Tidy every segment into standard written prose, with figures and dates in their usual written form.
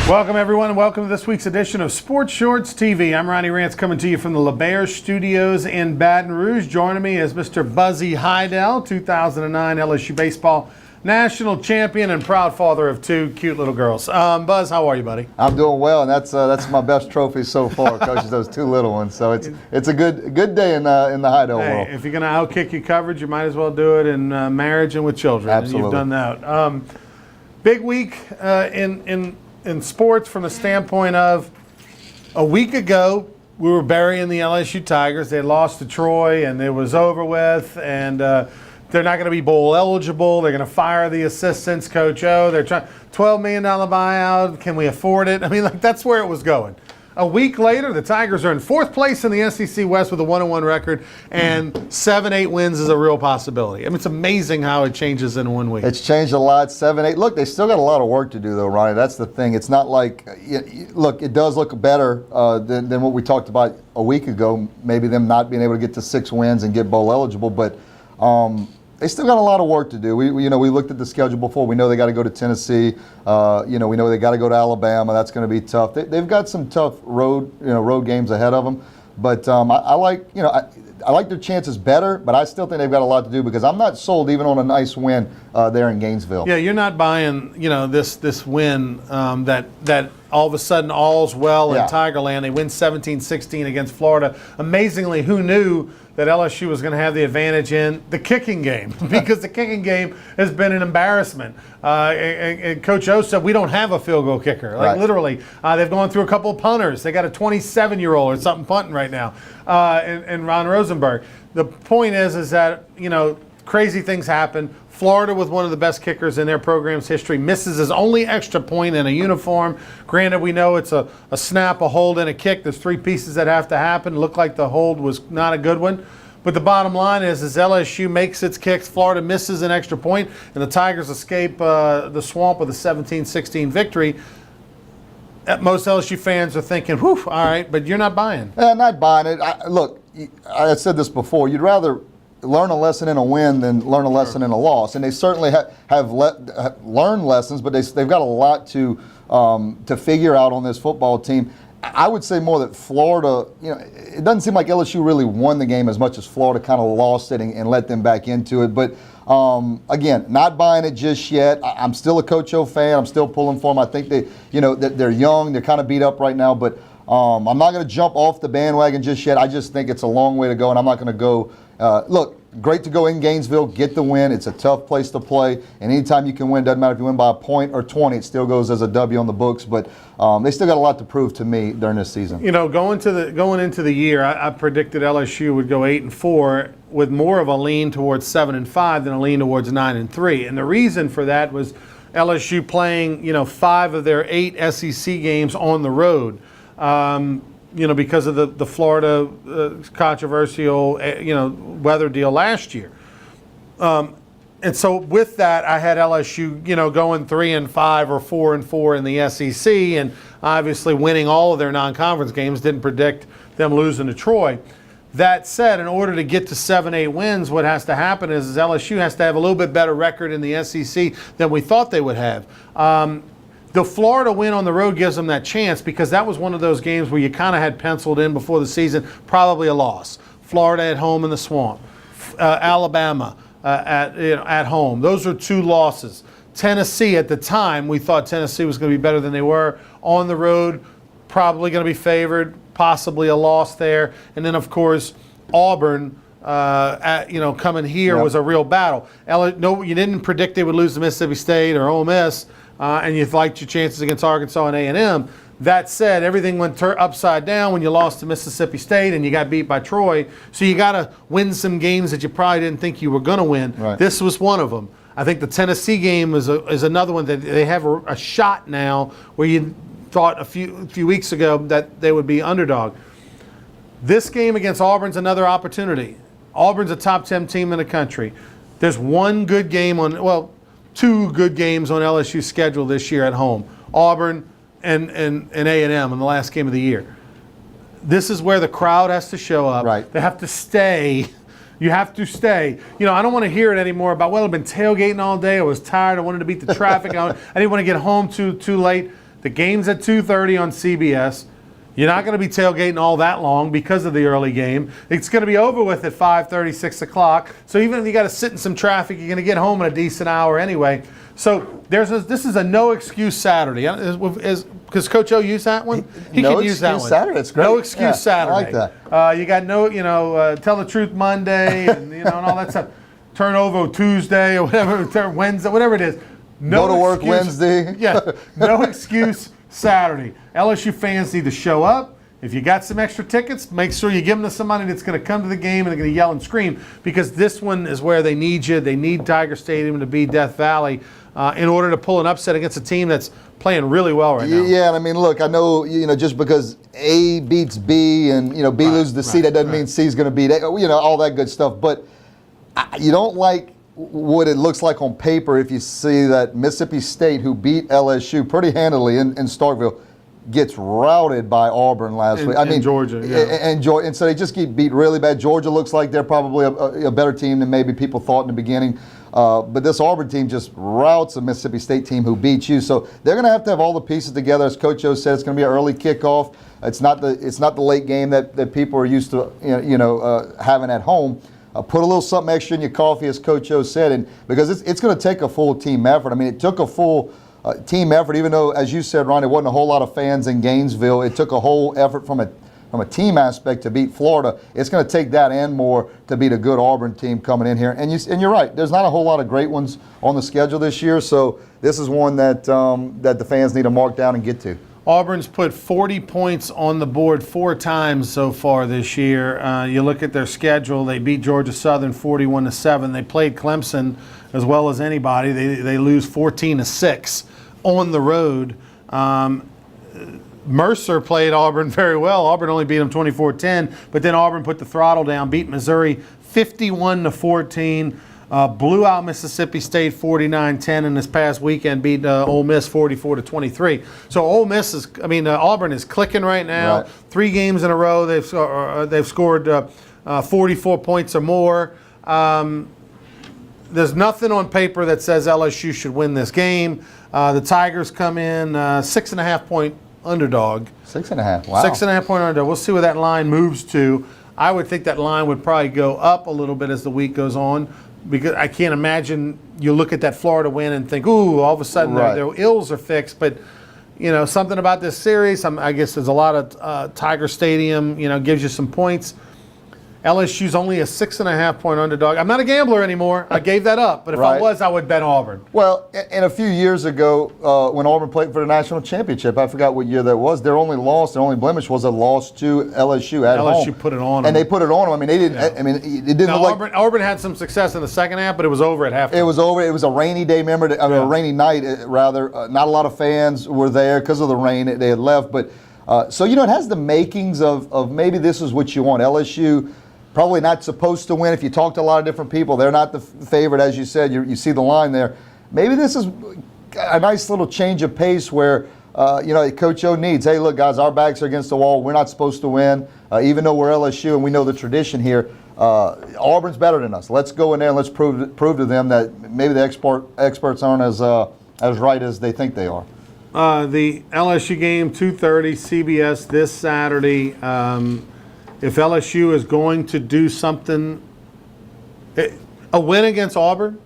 Welcome, everyone, and welcome to this week's edition of Sports Shorts TV. I'm Ronnie Rance, coming to you from the LeBaire Studios in Baton Rouge. Joining me is Mr. Buzzy Heidel, 2009 LSU baseball national champion and proud father of two cute little girls. Buzz, how are you, buddy? I'm doing well, and that's my best trophy so far, coaches. Those two little ones. So it's a good day in the Heidel world. If you're going to outkick your coverage, you might as well do it in marriage and with children. Absolutely, and you've done that. Big week in sports from the standpoint of a week ago, we were burying the LSU Tigers. They lost to Troy, and it was over with, and they're not going to be bowl eligible. They're going to fire the assistants, Coach O. They're trying $12 million buyout. Can we afford it? I mean, that's where it was going. A week later, the Tigers are in fourth place in the SEC West with a 1-1 record, and 7-8 wins is a real possibility. I mean, it's amazing how it changes in 1 week. It's changed a lot, 7-8. Look, they still got a lot of work to do, though, Ronnie. That's the thing. It's not like, look, it does look better than what we talked about a week ago, maybe them not being able to get to 6 wins and get bowl eligible, but they still got a lot of work to do. We looked at the schedule before. We know they got to go to Tennessee. We know they got to go to Alabama. That's going to be tough. They've got some tough road games ahead of them. But I like their chances better. But I still think they've got a lot to do because I'm not sold even on a nice win there in Gainesville. Yeah, you're not buying this win that all of a sudden all's well in Tigerland. They win 17-16 against Florida. Amazingly, who knew that LSU was going to have the advantage in the kicking game, because the kicking game has been an embarrassment. And Coach O said we don't have a field goal kicker. Literally, they've gone through a couple of punters. They got a 27-year-old or something punting right now, and Ron Rosenberg. The point is that crazy things happen. Florida, with one of the best kickers in their program's history, misses his only extra point in a uniform. Granted, we know it's a snap, a hold, and a kick. There's 3 pieces that have to happen. Looked like the hold was not a good one. But the bottom line is LSU makes its kicks, Florida misses an extra point, and the Tigers escape the swamp with a 17-16 victory. Most LSU fans are thinking, whew, all right, but you're not buying. Not buying it. Look, I said this before. You'd rather learn a lesson in a win than learn a lesson in a loss, and they certainly have learned lessons, but they've got a lot to figure out on this football team. I would say more that Florida, it doesn't seem like LSU really won the game as much as Florida kind of lost it and let them back into it. But again, not buying it just yet. I'm still a Coach O fan. I'm still pulling for them. I think that they're young. They're kind of beat up right now, but I'm not going to jump off the bandwagon just yet. I just think it's a long way to go, and I'm not going to go. Look, great to go in Gainesville, get the win. It's a tough place to play, and anytime you can win, doesn't matter if you win by a point or 20, it still goes as a W on the books. But they still got a lot to prove to me during this season. Going into the year, I predicted LSU would go 8-4 with more of a lean towards 7-5 than a lean towards 9-3, and the reason for that was LSU playing 5 of their 8 SEC games on the road. Because of the Florida controversial, weather deal last year. And so with that, I had LSU, going 3-5 or 4-4 in the SEC, and obviously winning all of their non-conference games. Didn't predict them losing to Troy. That said, in order to get to 7-8 wins, what has to happen is LSU has to have a little bit better record in the SEC than we thought they would have. The Florida win on the road gives them that chance, because that was one of those games where you kind of had penciled in before the season, probably a loss. Florida at home in the swamp. Alabama at home. Those are 2 losses. Tennessee, at the time, we thought Tennessee was going to be better than they were. On the road, probably going to be favored, possibly a loss there. And then, of course, Auburn, coming here was a real battle. You didn't predict they would lose to Mississippi State or Ole Miss. And you liked your chances against Arkansas and A&M. That said, everything went upside down when you lost to Mississippi State and you got beat by Troy. So you got to win some games that you probably didn't think you were going to win. Right. This was one of them. I think the Tennessee game is another one that they have a shot now, where you thought a few weeks ago that they would be underdog. This game against Auburn's another opportunity. Auburn's a top 10 team in the country. There's one good game two good games on LSU's schedule this year at home. Auburn and A&M in the last game of the year. This is where the crowd has to show up. Right. They have to stay. You have to stay. I don't want to hear it anymore about, I've been tailgating all day. I was tired. I wanted to beat the traffic. I didn't want to get home too late. The game's at 2:30 on CBS. You're not going to be tailgating all that long because of the early game. It's going to be over with at 5:30, 6 o'clock. So even if you got to sit in some traffic, you're going to get home in a decent hour anyway. So this is a no excuse Saturday. Because Coach O used that one? He No can use that excuse one. Saturday, it's great. No excuse Yeah, I Saturday. like that. You got Tell the Truth Monday and and all that stuff. Turnover Tuesday or whatever, Wednesday, whatever it is. No Go to work excuse- Wednesday. Yeah, no excuse Saturday. LSU fans need to show up. If you got some extra tickets, make sure you give them to somebody that's going to come to the game and they're going to yell and scream, because this one is where they need you. They need Tiger Stadium to be Death Valley in order to pull an upset against a team that's playing really well right now. Yeah, and I mean, look, I know, just because A beats B and, B loses to C, that doesn't mean C is going to beat A, all that good stuff. But you don't like what it looks like on paper if you see that Mississippi State, who beat LSU pretty handily in Starkville, gets routed by Auburn last week. And Georgia, yeah. And so they just get beat really bad. Georgia looks like they're probably a better team than maybe people thought in the beginning. But this Auburn team just routs a Mississippi State team who beat you. So they're going to have all the pieces together. As Coach O said, it's going to be an early kickoff. It's not the late game that people are used to having at home. Put a little something extra in your coffee, as Coach O said, and because it's going to take a full team effort. I mean, it took a full team effort, even though, as you said, Ron, there wasn't a whole lot of fans in Gainesville. It took a whole effort from a team aspect to beat Florida. It's going to take that and more to beat a good Auburn team coming in here. And you're right. There's not a whole lot of great ones on the schedule this year, so this is one that the fans need to mark down and get to. Auburn's put 40 points on the board 4 times so far this year. You look at their schedule, they beat Georgia Southern 41-7. They played Clemson as well as anybody. They lose 14-6 on the road. Mercer played Auburn very well. Auburn only beat them 24-10, but then Auburn put the throttle down, beat Missouri 51-14. Blew out Mississippi State 49-10, and this past weekend beat Ole Miss 44-23. So Auburn is clicking right now. Right. 3 games in a row they've scored 44 points or more. There's nothing on paper that says LSU should win this game. The Tigers come in 6.5 point underdog. 6.5. Wow. 6.5 point underdog. We'll see where that line moves to. I would think that line would probably go up a little bit as the week goes on, because I can't imagine you look at that Florida win and think, ooh, all of a sudden their ills are fixed. But, something about this series, I guess there's a lot of Tiger Stadium, gives you some points. LSU's only a 6.5 point underdog. I'm not a gambler anymore. I gave that up. But if I was, I would bet Auburn. Well, and a few years ago, when Auburn played for the national championship, I forgot what year that was, their only blemish was a loss to LSU at home. LSU put it on them. And they put it on them. I mean, they didn't. Yeah. I mean, it didn't look like Auburn had some success in the second half, but it was over at halftime. it was over. It was a rainy day. Remember, a rainy night rather. Not a lot of fans were there because of the rain. They had left, but so it has the makings of maybe this is what you want. LSU. Probably not supposed to win. If you talk to a lot of different people, they're not the favorite, as you said. You see the line there. Maybe this is a nice little change of pace where, Coach O needs, hey, look, guys, our backs are against the wall. We're not supposed to win, even though we're LSU and we know the tradition here. Auburn's better than us. Let's go in there and let's prove to them that maybe the experts aren't as right as they think they are. The LSU game, 2:30, CBS this Saturday. If LSU is going to do something, a win against Auburn?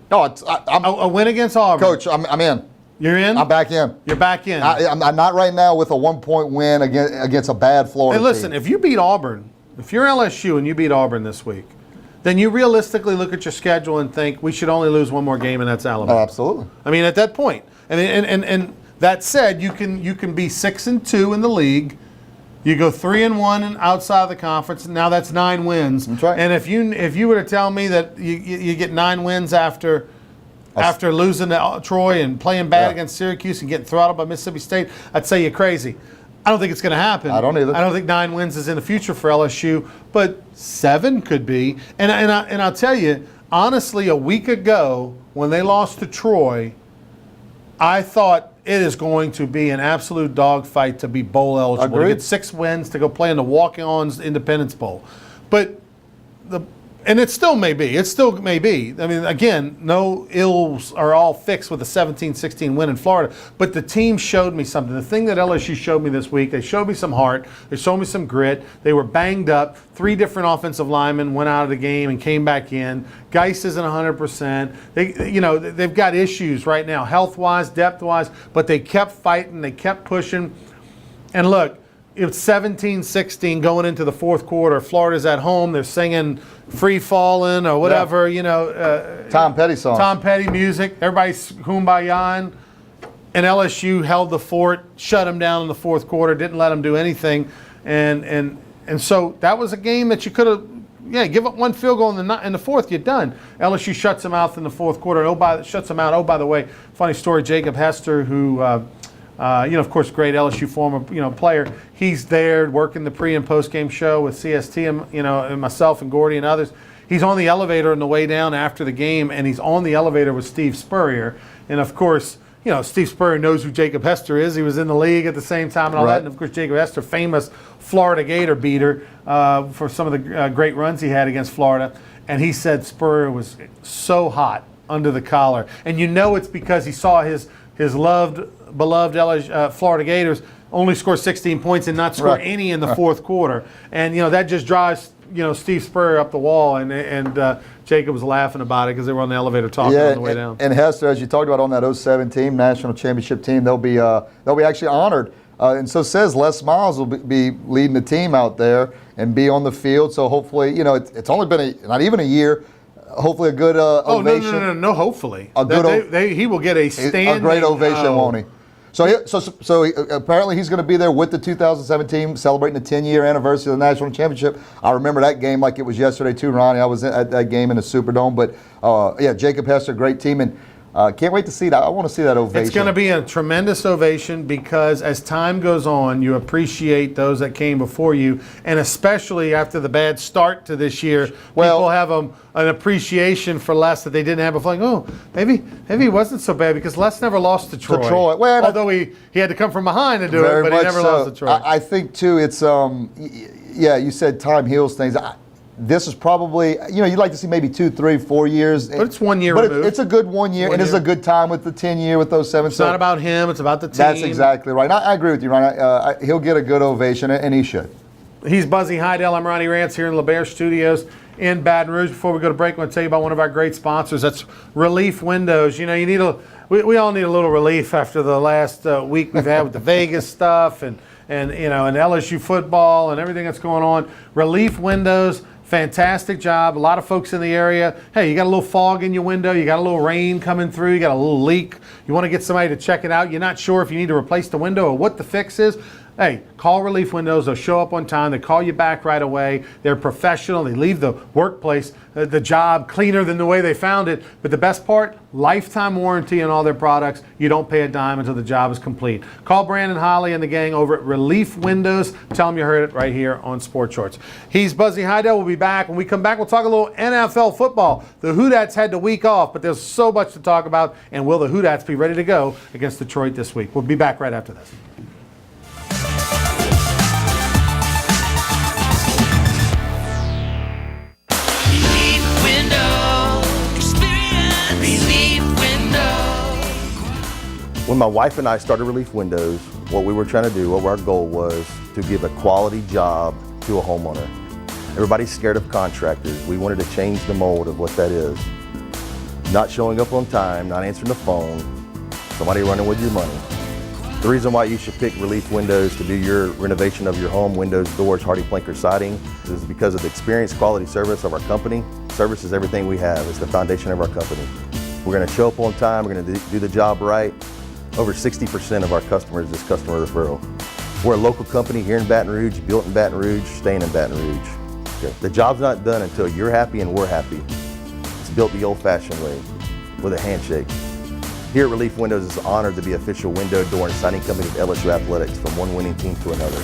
No, A win against Auburn. Coach, I'm in. You're in? I'm back in. You're back in. I'm not right now with a 1 point win against a bad Florida Hey, listen, team. if you beat Auburn, if you're LSU and you beat Auburn this week, then you realistically look at your schedule and think we should only lose one more game, and that's Alabama. Absolutely. I mean, at that point, and that said, you can be 6-2 in the league. You go 3-1 and outside of the conference, and now that's 9 wins. That's right. And if you were to tell me that you get 9 wins after losing to Troy and playing bad against Syracuse and getting throttled by Mississippi State, I'd say you're crazy. I don't think it's going to happen. I don't either. I don't think 9 wins is in the future for LSU, but 7 could be. And I'll tell you, honestly, a week ago when they lost to Troy, I thought it is going to be an absolute dogfight to be bowl eligible. Agreed. To get 6 wins to go play in the Walk-Ons Independence Bowl. But And it still may be. It still may be. I mean, again, no ills are all fixed with a 17-16 win in Florida. But the team showed me something. The thing that LSU showed me this week, they showed me some heart. They showed me some grit. They were banged up. 3 different offensive linemen went out of the game and came back in. Geis isn't 100%. They've got issues right now, health-wise, depth-wise. But they kept fighting. They kept pushing. And look, it's 17-16 going into the fourth quarter. Florida's at home. They're singing Free Fallin' or whatever, Tom Petty songs. Tom Petty music. Everybody's kumbayaing. And LSU held the fort, shut them down in the fourth quarter, didn't let them do anything. And so that was a game that you could have, give up 1 field goal in the fourth, you're done. LSU shuts them out in the fourth quarter. Shuts them out. Oh, by the way, funny story, Jacob Hester, who of course, great LSU former, player. He's there working the pre and post game show with CST, and myself and Gordy and others. He's on the elevator on the way down after the game, and he's on the elevator with Steve Spurrier. And of course, Steve Spurrier knows who Jacob Hester is. He was in the league at the same time and all that. And of course, Jacob Hester, famous Florida Gator beater for some of the great runs he had against Florida. And he said Spurrier was so hot under the collar, and it's because he saw his beloved Florida Gators only score 16 points and not score any in the fourth quarter. And, that just drives, Steve Spurrier up the wall. And Jacob was laughing about it because they were on the elevator talking on the way down. And Hester, as you talked about on that 07 team, national championship team, they'll be actually honored. And so says Les Miles will be leading the team out there and be on the field. So hopefully, it's only been not even a year. Hopefully a good ovation. No, hopefully. He will get a great ovation, won't he? So apparently he's going to be there with the 2017 celebrating the 10-year anniversary of the national championship. I remember that game like it was yesterday too, Ronnie. I was at that game in the Superdome. But Jacob Hester, great team, and can't wait to see that. I want to see that ovation. It's going to be a tremendous ovation because as time goes on, you appreciate those that came before you, and especially after the bad start to this year, people have an appreciation for Les that they didn't have before. Like, oh, maybe it wasn't so bad because Les never lost to Troy. Well, although he had to come from behind to do it, but he never lost to Troy. I think too, it's you said time heals things. This is probably, you'd like to see maybe 2, 3, 4 years. But it's 1 year But removed. it's a good 1 year, and it's a good time with the 10-year with those 7. It's not about him, it's about the team. That's exactly right. I agree with you, Ryan. He'll get a good ovation, and he should. He's Buzzy Heidel. I'm Ronnie Rance here in LeBaire Studios in Baton Rouge. Before we go to break, I want to tell you about one of our great sponsors. That's Relief Windows. We all need a little relief after the last week we've had with the Vegas stuff and LSU football and everything that's going on. Relief Windows. Fantastic job. A lot of folks in the area. Hey, you got a little fog in your window. You got a little rain coming through. You got a little leak. You want to get somebody to check it out. You're not sure if you need to replace the window or what the fix is. Hey, call Relief Windows. They'll show up on time. They call you back right away. They're professional. They leave the workplace, the job cleaner than the way they found it. But the best part, lifetime warranty on all their products. You don't pay a dime until the job is complete. Call Brandon Holly and the gang over at Relief Windows. Tell them you heard it right here on Sports Shorts. He's Buzzy Heidel. We'll be back. When we come back, we'll talk a little NFL football. The Hoodats had the week off, but there's so much to talk about. And will the Hoodats be ready to go against Detroit this week? We'll be back right after this. When my wife and I started Relief Windows, what we were trying to do, what our goal was to give a quality job to a homeowner. Everybody's scared of contractors. We wanted to change the mold of what that is. Not showing up on time, not answering the phone, somebody running with your money. The reason why you should pick Relief Windows to do your renovation of your home, windows, doors, hardy plank, or siding, is because of the experience, quality service of our company. Service is everything we have. It's the foundation of our company. We're going to show up on time. We're going to do the job right. Over 60% of our customers is customer referral. We're a local company here in Baton Rouge, built in Baton Rouge, staying in Baton Rouge. Okay. The job's not done until you're happy and we're happy. It's built the old-fashioned way, with a handshake. Here at Relief Windows, it's honored to be official window, door, and siding company of LSU Athletics, from one winning team to another.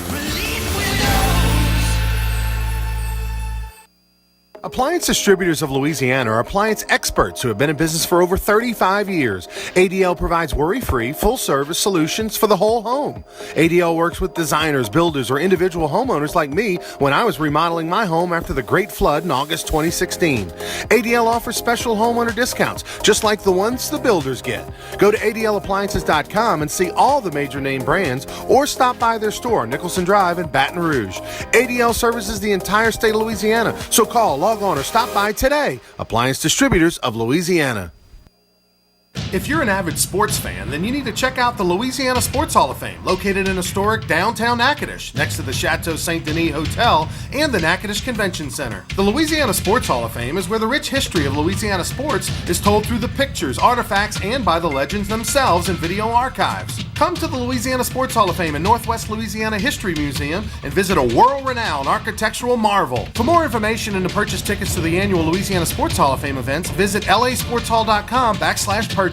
Appliance Distributors of Louisiana are appliance experts who have been in business for over 35 years. ADL provides worry-free, full-service solutions for the whole home. ADL works with designers, builders, or individual homeowners like me when I was remodeling my home after the Great Flood in August 2016. ADL offers special homeowner discounts, just like the ones the builders get. Go to ADLappliances.com and see all the major name brands, or stop by their store on Nicholson Drive in Baton Rouge. ADL services the entire state of Louisiana, so call, log on, or stop by today. Appliance Distributors of Louisiana. If you're an avid sports fan, then you need to check out the Louisiana Sports Hall of Fame, located in historic downtown Natchitoches, next to the Chateau St. Denis Hotel and the Natchitoches Convention Center. The Louisiana Sports Hall of Fame is where the rich history of Louisiana sports is told through the pictures, artifacts, and by the legends themselves in video archives. Come to the Louisiana Sports Hall of Fame and Northwest Louisiana History Museum and visit a world-renowned architectural marvel. For more information and to purchase tickets to the annual Louisiana Sports Hall of Fame events, visit lasportshall.com/purchase.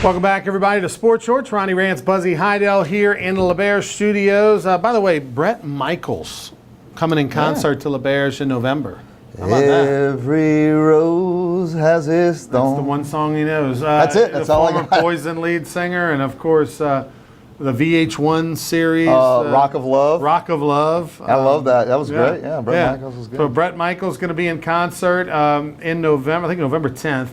Welcome back, everybody, to Sports Shorts. Ronnie Rance, Buzzy Heidel here in the LeBear Studios. By the way, Bret Michaels coming in concert to LeBear's in November. How about that? Every rose has its thorn. That's the one song he knows. That's it. That's the all I former got. Poison lead singer, and of course the VH1 series, Rock of Love. Rock of Love. I love that. That was great. Yeah, Bret Michaels was good. So Bret Michaels going to be in concert in November. I think November 10th.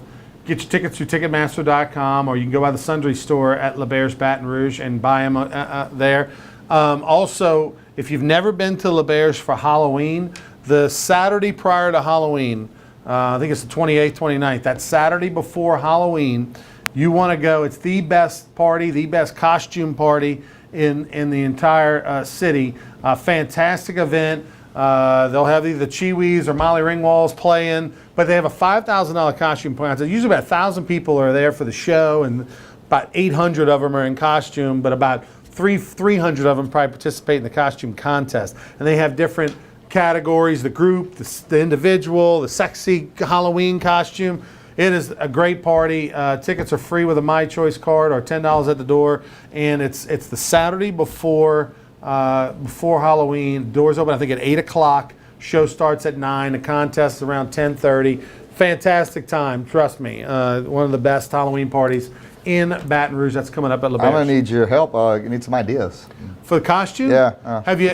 Get your tickets through Ticketmaster.com, or you can go by the Sundry store at LeBear's Baton Rouge and buy them there. Also, if you've never been to LeBear's for Halloween, the Saturday prior to Halloween, I think it's the 28th, 29th, that Saturday before Halloween, you want to go. It's the best party, the best costume party in the entire city. Fantastic event. They'll have either Chiwis or Molly Ringwalds playing, but they have a $5,000 costume contest. Usually about 1,000 people are there for the show, and about 800 of them are in costume, but about 300 of them probably participate in the costume contest. And they have different categories: the group, the individual, the sexy Halloween costume. It is a great party. Tickets are free with a My Choice card, or $10 at the door, and it's the Saturday before Halloween. Doors open, I think, at 8 o'clock. Show starts at 9. The contest is around 10:30. Fantastic time, trust me. One of the best Halloween parties in Baton Rouge. That's coming up at LeBear's. I'm gonna need your help. I need some ideas. For the costume? Yeah. Have you?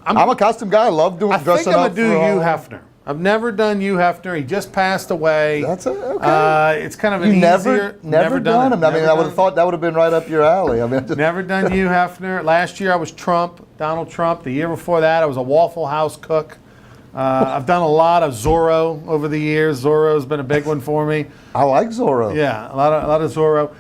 I'm a costume guy. I love I dressing think I'm up. gonna do Hugh Hefner. I've never done Hugh Hefner. He just passed away. That's it. Okay. It's kind of an You easier. never done him. I mean, I would have thought that would have been right up your alley. I mean, Never done Hugh Hefner. Last year I was Trump, Donald Trump. The year before that I was a Waffle House cook. I've done a lot of Zorro over the years. Zorro's been a big one for me. I like Zorro. Yeah, a lot of Zorro.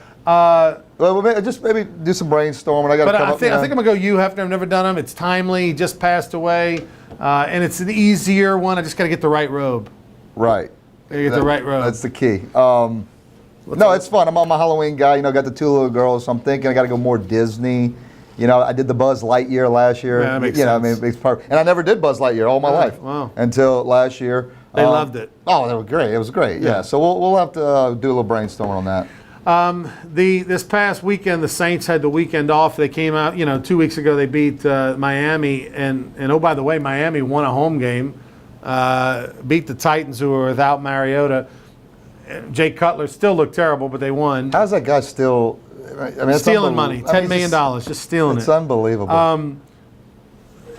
Well, maybe do some brainstorming. I got to But come I up. think I'm gonna go Hugh Hefner. I've never done him. It's timely. He just passed away, and it's an easier one. I just got to get the right robe. Right. You get the right robe. That's the key. No, it's fun. I'm a Halloween guy. You know, got the two little girls, so I'm thinking I got to go more Disney. You know, I did the Buzz Lightyear last year. Yeah, that makes I sense. mean, it makes perfect. And I never did Buzz Lightyear all my life. Wow. Until last year. They loved it. Oh, they were great. It was great. Yeah. So we'll have to do a little brainstorming on that. This past weekend, the Saints had the weekend off. They came out, 2 weeks ago. They beat Miami, and oh, by the way, Miami won a home game. Beat the Titans, who were without Mariota. Jay Cutler still looked terrible, but they won. How's that guy still? it's Stealing money, unbelievable. I $10 mean, million, just stealing It's it. unbelievable.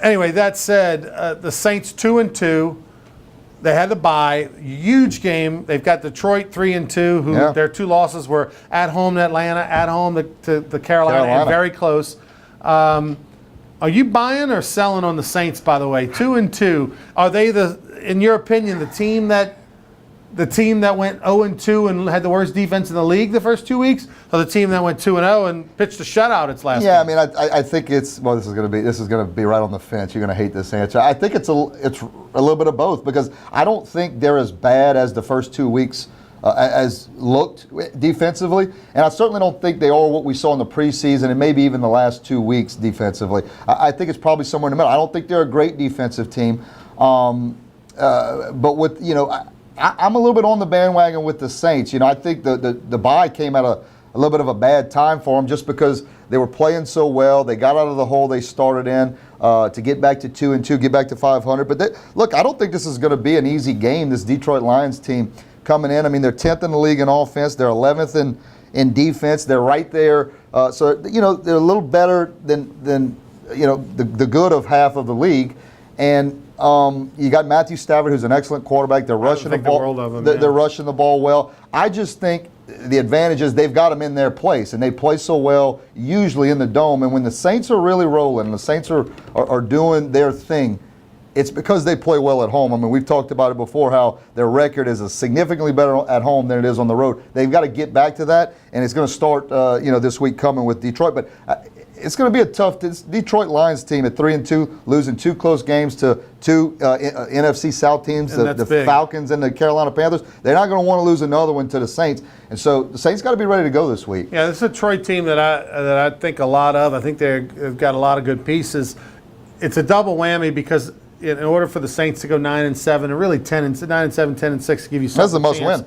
Anyway, that said, the Saints 2-2. They had the bye, huge game. They've got Detroit 3-2, who Yeah. their 2 losses were at home to Atlanta, at home to Carolina, and Carolina. very close. Are you buying or selling on the Saints? By the way, 2-2. Are they in your opinion, the team that went 0-2 and had the worst defense in the league the first 2 weeks, or the team that went 2-0 and pitched a shutout its last? Yeah, game? I mean, I think it's this is going to be right on the fence. You're going to hate this answer. I think it's a little bit of both, because I don't think they're as bad as the first 2 weeks as looked defensively, and I certainly don't think they are what we saw in the preseason and maybe even the last 2 weeks defensively. I think it's probably somewhere in the middle. I don't think they're a great defensive team, but with I'm a little bit on the bandwagon with the Saints. I think the bye came at a little bit of a bad time for them, just because they were playing so well. They got out of the hole they started in to get back to 2-2, get back to 500. But look, I don't think this is going to be an easy game. This Detroit Lions team coming in. I mean, they're 10th in the league in offense. They're 11th in defense. They're right there. So they're a little better than the good of half of the league. And you got Matthew Stafford, who's an excellent quarterback. They're rushing the think ball. the world of him, They're yeah. rushing the ball well. I just think the advantage is they've got them in their place, and they play so well usually in the dome. And when the Saints are really rolling, and the Saints are doing their thing, it's because they play well at home. I mean, we've talked about it before, how their record is significantly better at home than it is on the road. They've got to get back to that, and it's going to start this week coming with Detroit. But it's going to be a tough Detroit Lions team at 3-2, losing 2 close games to 2 NFC South teams, And the that's big. Falcons and the Carolina Panthers. They're not going to want to lose another one to the Saints, and so the Saints got to be ready to go this week. Yeah, this is a Detroit team that I think a lot of. I think they've got a lot of good pieces. It's a double whammy, because in order for the Saints to go 9-7, and really 9-7, 10-6 to give you some That's a must-win.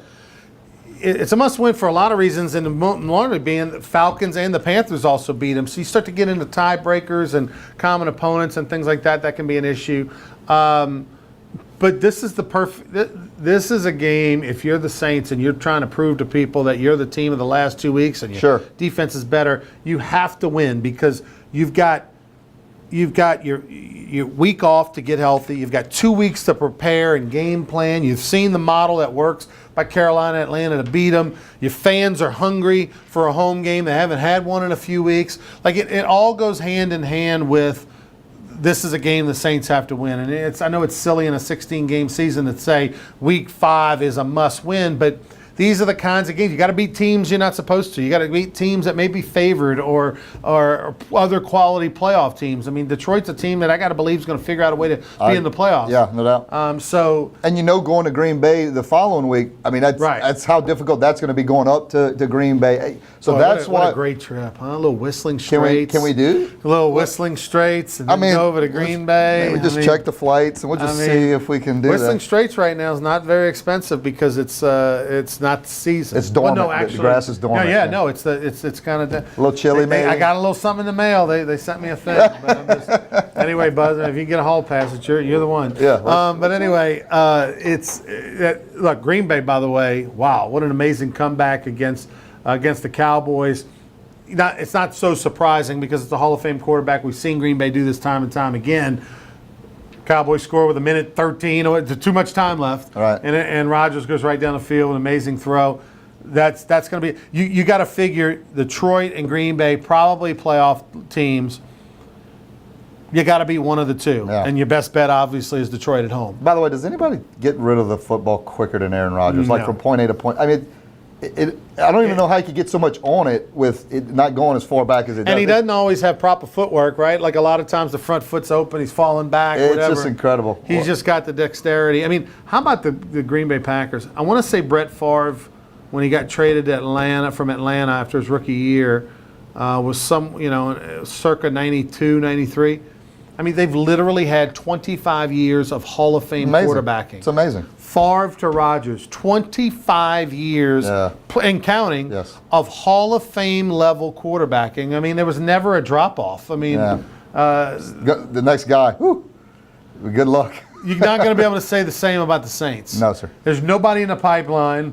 It's a must-win for a lot of reasons, and one being the Falcons and the Panthers also beat them. So you start to get into tiebreakers and common opponents and things like that. That can be an issue. But this is This is a game. If you're the Saints and you're trying to prove to people that you're the team of the last 2 weeks and your Sure. defense is better, you have to win, because you've got your week off to get healthy. You've got 2 weeks to prepare and game plan. You've seen the model that works by Carolina, Atlanta to beat them. Your fans are hungry for a home game. They haven't had one in a few weeks. Like it all goes hand in hand with, this is a game the Saints have to win. And I know it's silly in a 16-game season to say week 5 is a must-win, but these are the kinds of games. You got to beat teams you're not supposed to. You got to beat teams that may be favored or other quality playoff teams. I mean, Detroit's a team that I got to believe is going to figure out a way to be in the playoffs. Yeah, no doubt. So And going to Green Bay the following week, I mean, that's how difficult that's going to be, going up to Green Bay. So boy, that's what why. a great trip, huh? A little whistling Can we straits. can we do? a little whistling straits and then go over to Green Bay? We just check the flights, and we'll just see if we can do Whistling that. Straits right now is not very expensive, because it's not season. It's dormant. Well, no, The actually, grass is dormant, No, yeah, yeah. no, it's kind of A little chilly, maybe? I got a little something in the mail. They sent me a thing. But I'm just, anyway, Buzz, if you get a hall pass, you're the one. Yeah, But anyway, look, Green Bay, by the way. Wow, what an amazing comeback against the Cowboys. It's not so surprising, because it's a Hall of Fame quarterback. We've seen Green Bay do this time and time again. Cowboys score with 1:13, too much time left, All right. and Rodgers goes right down the field, an amazing throw. That's going to be, you got to figure Detroit and Green Bay, probably playoff teams. You got to beat one of the two, Yeah. and your best bet obviously is Detroit at home. By the way, does anybody get rid of the football quicker than Aaron Rodgers? Like No. from point A to point. I mean, I don't even know how he could get so much on it with it not going as far back as it does. And he doesn't always have proper footwork, right? Like a lot of times the front foot's open, he's falling back, It's whatever. just incredible. He's just got the dexterity. I mean, how about the Green Bay Packers? I want to say Brett Favre, when he got traded to from Atlanta after his rookie year, was circa 92, 93. I mean, they've literally had 25 years of Hall of Fame Amazing. quarterbacking. It's amazing. Favre to Rodgers, 25 years Yeah. and counting Yes. of Hall of Fame level quarterbacking. I mean, there was never a drop off. I mean, Yeah. The next guy, whew, good luck. you're not going to be able to say the same about the Saints. No, sir. There's nobody in the pipeline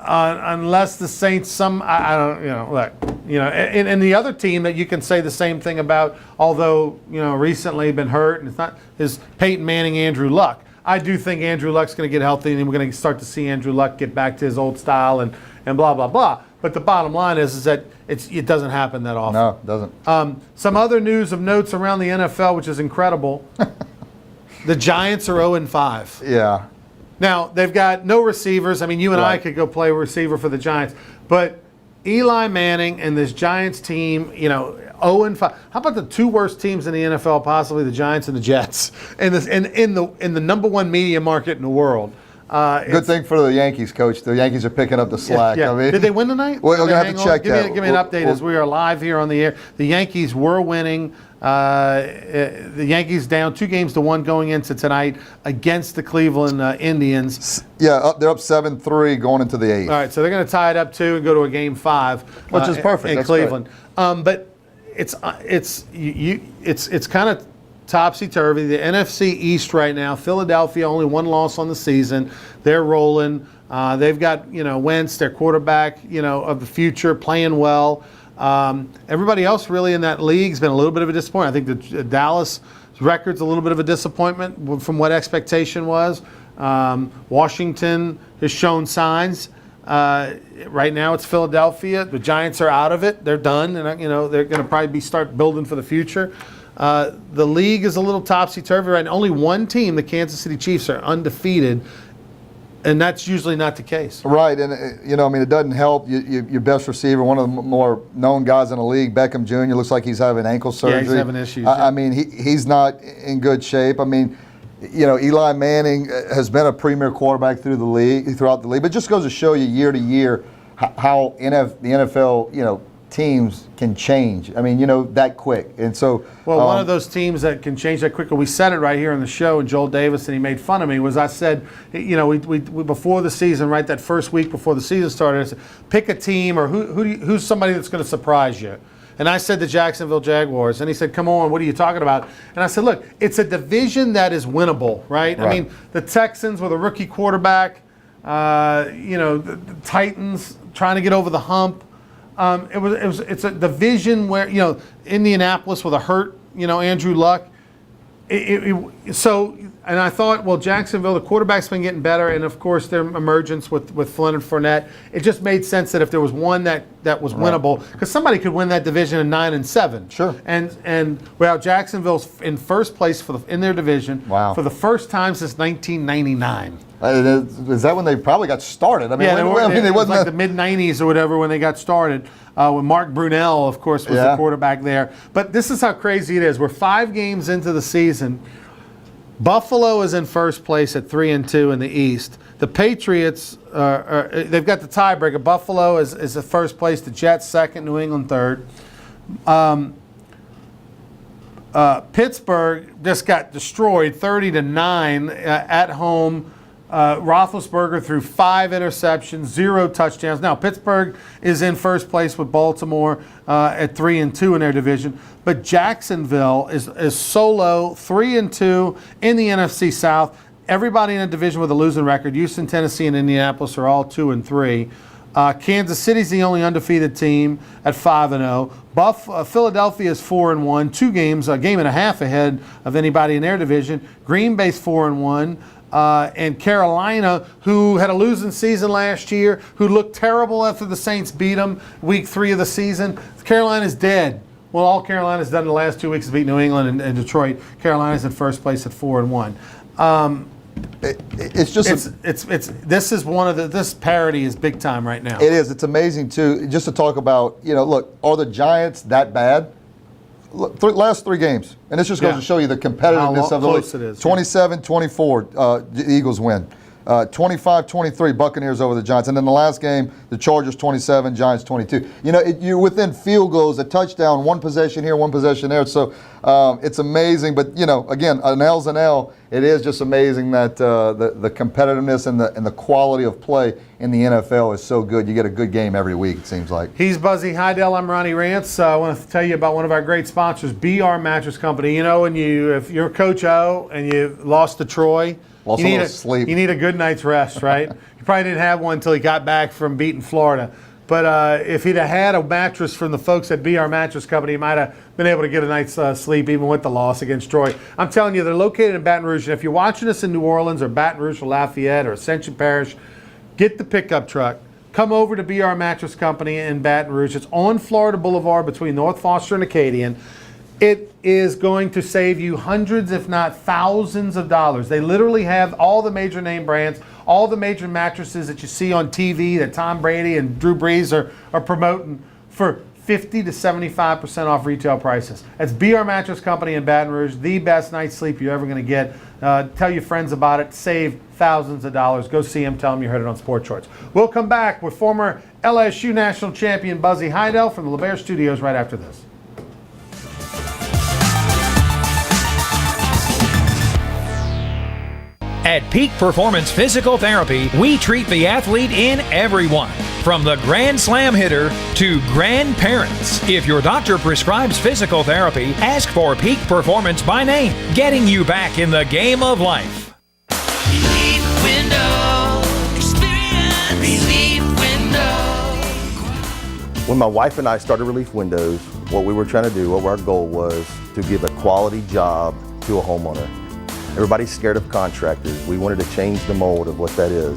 unless the Saints I don't, look, and the other team that you can say the same thing about, although, recently been hurt, and it's not, is Peyton Manning, Andrew Luck. I do think Andrew Luck's going to get healthy, and we're going to start to see Andrew Luck get back to his old style and blah, blah, blah. But the bottom line is that it doesn't happen that often. No, it doesn't. Some other news of notes around the NFL, which is incredible. The Giants are 0-5. Yeah. Now, they've got no receivers. I mean, you and I could go play receiver for the Giants. But Eli Manning and this Giants team, 0-5. How about the two worst teams in the NFL, possibly the Giants and the Jets, in the number one media market in the world? Good thing for the Yankees, Coach. The Yankees are picking up the slack. Yeah. I mean, Did they win tonight? Well, we're Did going they to have to hang on? check that. Give me an update as we are live here on the air. The Yankees were winning. The Yankees down 2-1 going into tonight against the Cleveland Indians. Yeah, they're up 7-3 going into the 8th. All right, so they're going to tie it up 2 and go to a Game 5, Which is perfect. in That's Cleveland. But it's kind of topsy-turvy. The NFC East right now, Philadelphia only 1 loss on the season. They're rolling. They've got Wentz, their quarterback, of the future, playing well. Everybody else really in that league has been a little bit of a disappointment. I think the Dallas record's a little bit of a disappointment from what expectation was. Washington has shown signs. Right now it's Philadelphia. The Giants are out of it. They're done, and they're going to probably start building for the future. The league is a little topsy-turvy right now. Only one team, the Kansas City Chiefs, are undefeated, and that's usually not the case. Right, and it doesn't help. Your best receiver, one of the more known guys in the league, Beckham Jr., looks like he's having ankle surgery. Yeah, he's having issues. I mean, he's not in good shape. I mean, Eli Manning has been a premier quarterback throughout the league, but it just goes to show you year to year how the NFL, teams can change. I mean, that quick. And so, one of those teams that can change that quickly, we said it right here on the show, and Joel Davis, and he made fun of me, was I said, we before the season, right, that first week before the season started, I said, pick a team or who's somebody that's going to surprise you. And I said the Jacksonville Jaguars, and he said, come on, what are you talking about? And I said, look, it's a division that is winnable, right? I mean, the Texans with a rookie quarterback, the Titans trying to get over the hump. It's a division where, Indianapolis with a hurt, Andrew Luck. And I thought, well, Jacksonville, the quarterback's been getting better, and of course their emergence with Flynn and Fournette. It just made sense that if there was one that was winnable, because somebody could win that division in 9-7. Sure. And Jacksonville's in first place in their division for the first time since 1999. Is that when they probably got started? I mean, Yeah, it it was wasn't like the mid-'90s or whatever when they got started. When Mark Brunell, of course, was the quarterback there. But this is how crazy it is. We're 5 games into the season. Buffalo is in first place at 3-2 in the East. The Patriots, they've got the tiebreaker. Buffalo is the first place. The Jets second. New England third. Pittsburgh just got destroyed 30-9 at home. Roethlisberger threw 5 interceptions, 0 touchdowns. Now, Pittsburgh is in first place with Baltimore at 3-2 in their division. But Jacksonville is solo 3-2 in the NFC South. Everybody in the division with a losing record. Houston, Tennessee, and Indianapolis are all 2-3. Kansas City's the only undefeated team at 5-0. Philadelphia is 4-1, 2 games, a game and a half ahead of anybody in their division. Green Bay's 4-1. And Carolina, who had a losing season last year, who looked terrible after the Saints beat them week 3 of the season. Carolina's dead. Well, all Carolina's done in the last 2 weeks is beat New England and Detroit. Carolina's in first place at 4-1. This parity is big time right now. It is. It's amazing too. Just to talk about, look, are the Giants that bad? Look, last 3 games, and this just goes to show you the competitiveness of the league. Close it is. 27-24, the Eagles win. 25-23, Buccaneers over the Giants. And then the last game, the Chargers 27, Giants 22. You're within field goals, a touchdown, 1 possession here, 1 possession there. So it's amazing. But, again, an L's an L. It is just amazing that the competitiveness and the quality of play in the NFL is so good. You get a good game every week, it seems like. He's Buzzy Heidel. I'm Ronnie Rance. I want to tell you about one of our great sponsors, BR Mattress Company. If you're Coach O and you lost to Troy, Lost a little sleep. You need a good night's rest, right? He probably didn't have one until he got back from beating Florida. But if he'd have had a mattress from the folks at BR Mattress Company, he might have been able to get a night's sleep even with the loss against Troy. I'm telling you, they're located in Baton Rouge. And if you're watching us in New Orleans or Baton Rouge or Lafayette or Ascension Parish, get the pickup truck. Come over to BR Mattress Company in Baton Rouge. It's on Florida Boulevard between North Foster and Acadian. It is going to save you hundreds, if not thousands of dollars. They literally have all the major name brands, all the major mattresses that you see on TV that Tom Brady and Drew Brees are promoting for 50 to 75% off retail prices. That's BR Mattress Company in Baton Rouge, the best night's sleep you're ever going to get. Tell your friends about it. Save thousands of dollars. Go see them. Tell them you heard it on Sports Shorts. We'll come back with former LSU national champion Buzzy Heidel from the LeBaire Studios right after this. At Peak Performance Physical Therapy, we treat the athlete in everyone, from the Grand Slam hitter to grandparents. If your doctor prescribes physical therapy, ask for Peak Performance by name, getting you back in the game of life. Relief Window. Experience Relief Window. When my wife and I started Relief Windows, what we were trying to do, what our goal was to give a quality job to a homeowner. Everybody's scared of contractors. We wanted to change the mold of what that is.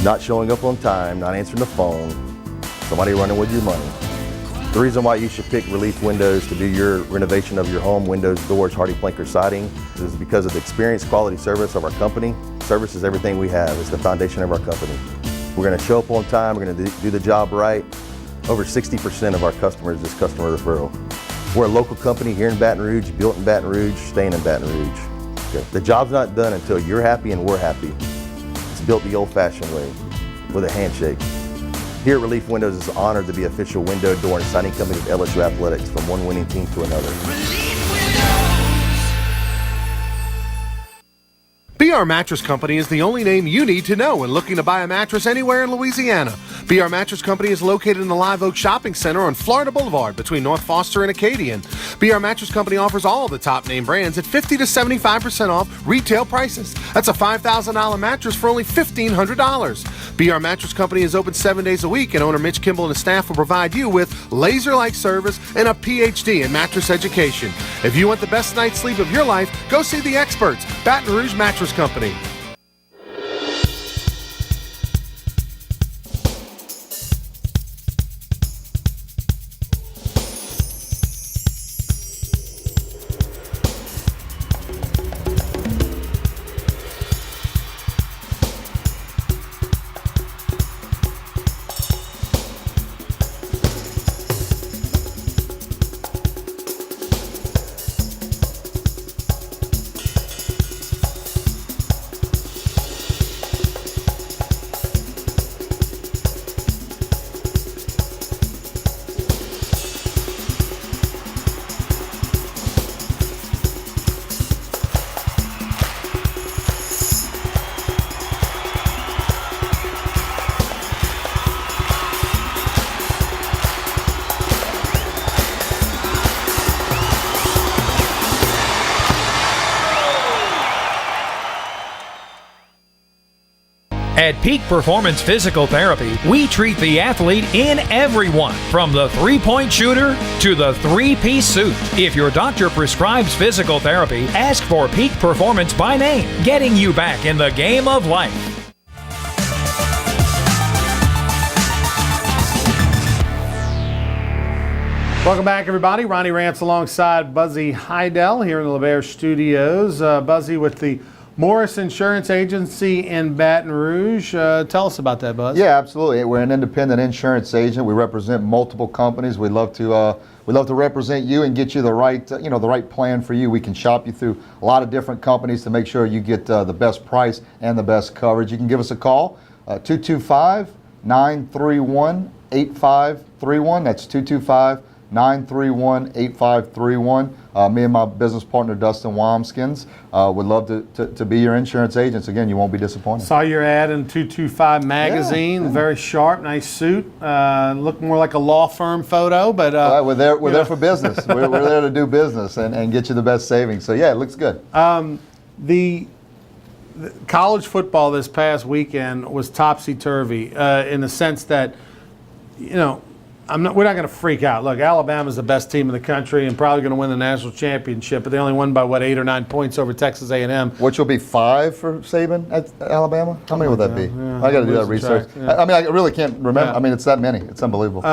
Not showing up on time, not answering the phone, somebody running with your money. The reason why you should pick Relief Windows to do your renovation of your home, windows, doors, hardy plank, or siding, is because of the experience, quality service of our company. Service is everything we have. It's the foundation of our company. We're going to show up on time. We're going to do the job right. Over 60% of our customers is customer referral. We're a local company here in Baton Rouge, built in Baton Rouge, staying in Baton Rouge. Okay. The job's not done until you're happy and we're happy. It's built the old-fashioned way, with a handshake. Here at Relief Windows, it's honored to be official window, door, and siding company of LSU Athletics, from one winning team to another. Relief Windows. BR Mattress Company is the only name you need to know when looking to buy a mattress anywhere in Louisiana. BR Mattress Company is located in the Live Oak Shopping Center on Florida Boulevard between North Foster and Acadian. BR Mattress Company offers all the top name brands at 50 to 75% off retail prices. That's a $5,000 mattress for only $1,500. BR Mattress Company is open 7 days a week, and owner Mitch Kimball and his staff will provide you with laser-like service and a PhD in mattress education. If you want the best night's sleep of your life, go see the experts, Baton Rouge Mattress Company. At Peak Performance Physical Therapy, we treat the athlete in everyone, from the three-point shooter to the three-piece suit. If your doctor prescribes physical therapy, ask for Peak Performance by name, getting you back in the game of life. Welcome back, everybody. Ronnie Rance alongside Buzzy Heidel here in the LeBaire Studios. Buzzy with the Morris Insurance Agency in Baton Rouge. Tell us about that, Buzz. Yeah, absolutely. We're an independent insurance agent. We represent multiple companies. We love to represent you and get you the right the right plan for you. We can shop you through a lot of different companies to make sure you get the best price and the best coverage. You can give us a call, 225-931-8531. That's 225-931-8531. Me and my business partner, Dustin Wamskins, would love to be your insurance agents. Again, you won't be disappointed. Saw your ad in 225 magazine. Yeah. Very sharp, nice suit. Looked more like a law firm photo, but We're there for business. We're there to do business and get you the best savings. So yeah, it looks good. college football this past weekend was topsy-turvy in the sense that, you know, we're not going to freak out. Look, Alabama's the best team in the country and probably going to win the national championship, but they only won by, 8 or 9 points over Texas A&M. Which will be 5 for Saban at Alabama? How many would that be? Yeah, I got to do that losing research. track, yeah. I mean, I really can't remember. Yeah. I mean, it's that many. It's unbelievable.